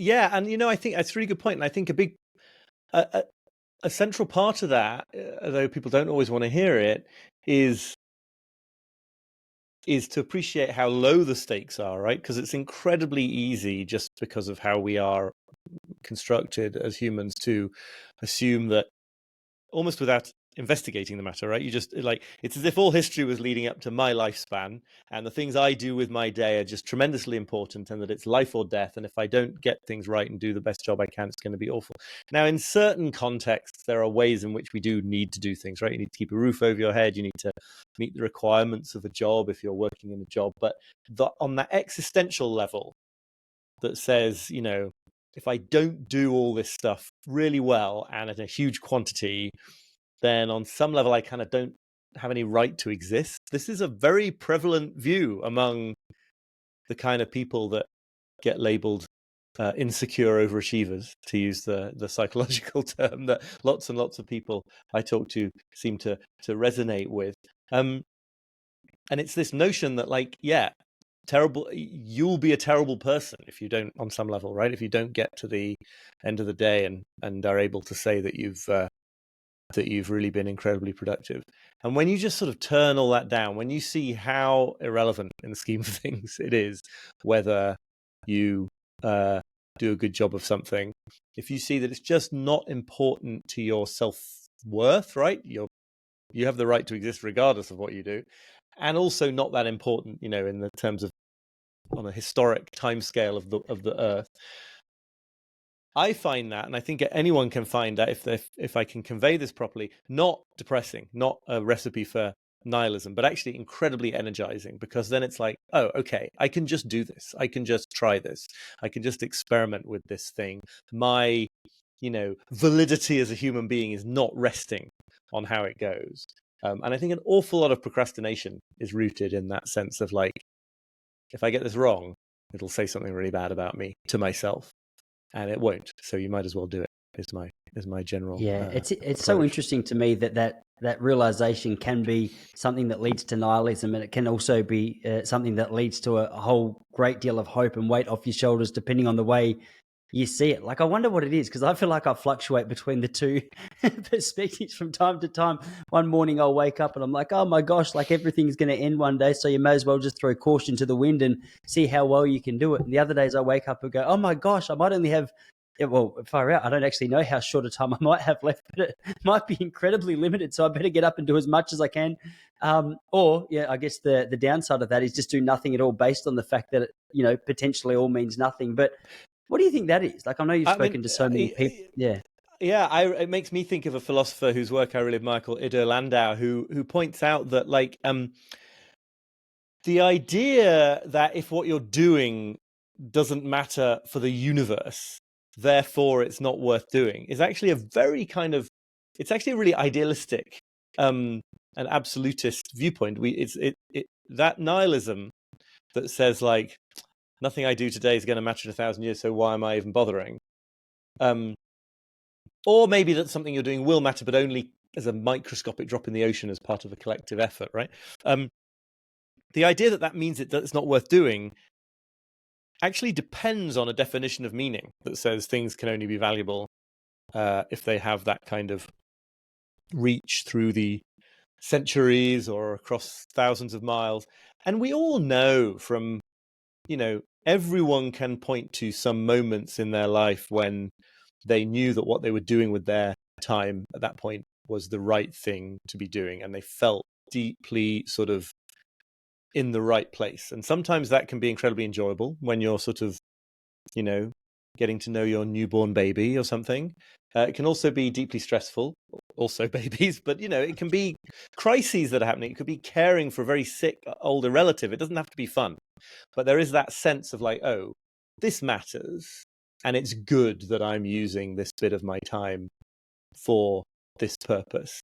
Yeah, and I think that's a really good point. And I think a, a central part of that, although people don't always want to hear it, is to appreciate how low the stakes are, right? Because it's incredibly easy, just because of how we are constructed as humans, to assume that, almost without investigating the matter, right? You just, like, it's as if all history was leading up to my lifespan, and the things I do with my day are just tremendously important, and that it's life or death. And if I don't get things right and do the best job I can, it's going to be awful. Now, in certain contexts, there are ways in which we do need to do things, right? You need to keep a roof over your head. You need to meet the requirements of a job if you're working in a job. But on that existential level that says, if I don't do all this stuff really well and at a huge quantity, then on some level I kind of don't have any right to exist. This is a very prevalent view among the kind of people that get labeled insecure overachievers, to use the psychological term that lots and lots of people I talk to seem to resonate with. And it's this notion that, like, you'll be a terrible person if you don't, on some level, right? If you don't get to the end of the day and are able to say that you've really been incredibly productive. And when you just sort of turn all that down, when you see how irrelevant in the scheme of things it is whether you do a good job of something, if you see that it's just not important to your self-worth, right? You have the right to exist regardless of what you do, and also not that important, in the terms of, on a historic timescale of the Earth. I find that, and I think anyone can find that, if I can convey this properly, not depressing, not a recipe for nihilism, but actually incredibly energizing, because then it's like, oh, okay, I can just do this. I can just try this. I can just experiment with this thing. My, validity as a human being is not resting on how it goes. And I think an awful lot of procrastination is rooted in that sense of, like, if I get this wrong, it'll say something really bad about me to myself, and it won't. So you might as well do it. Is my general it's approach. so interesting to me that realization can be something that leads to nihilism, and it can also be something that leads to a whole great deal of hope and weight off your shoulders, depending on the way you see it. Like, I wonder what it is, because I feel like I fluctuate between the two perspectives from time to time. One morning I'll wake up and I'm like, oh my gosh, like everything's going to end one day, so you may as well just throw caution to the wind and see how well you can do it. And the other days I wake up and go, oh my gosh, I might only have, well, far out, I don't actually know how short a time I might have left, but it might be incredibly limited, so I better get up and do as much as I can. Or, I guess the downside of that is just do nothing at all, based on the fact that potentially all means nothing. But what do you think that is? Like, I know you've spoken to so many people. Yeah, it makes me think of a philosopher whose work I really admire, called Ido Landau, who points out that, like, the idea that if what you're doing doesn't matter for the universe, therefore it's not worth doing, is actually a very kind of, it's actually a really idealistic and absolutist viewpoint. That nihilism that says, like, nothing I do today is going to matter in 1,000 years, so why am I even bothering? Or maybe that something you're doing will matter, but only as a microscopic drop in the ocean as part of a collective effort, right? The idea that means that it's not worth doing actually depends on a definition of meaning that says things can only be valuable if they have that kind of reach through the centuries or across thousands of miles. And we all know from, everyone can point to some moments in their life when they knew that what they were doing with their time at that point was the right thing to be doing, and they felt deeply sort of in the right place. And sometimes that can be incredibly enjoyable when you're sort of, getting to know your newborn baby or something. It can also be deeply stressful, also babies, but, it can be crises that are happening. It could be caring for a very sick older relative. It doesn't have to be fun, but there is that sense of, like, oh, this matters, and it's good that I'm using this bit of my time for this purpose.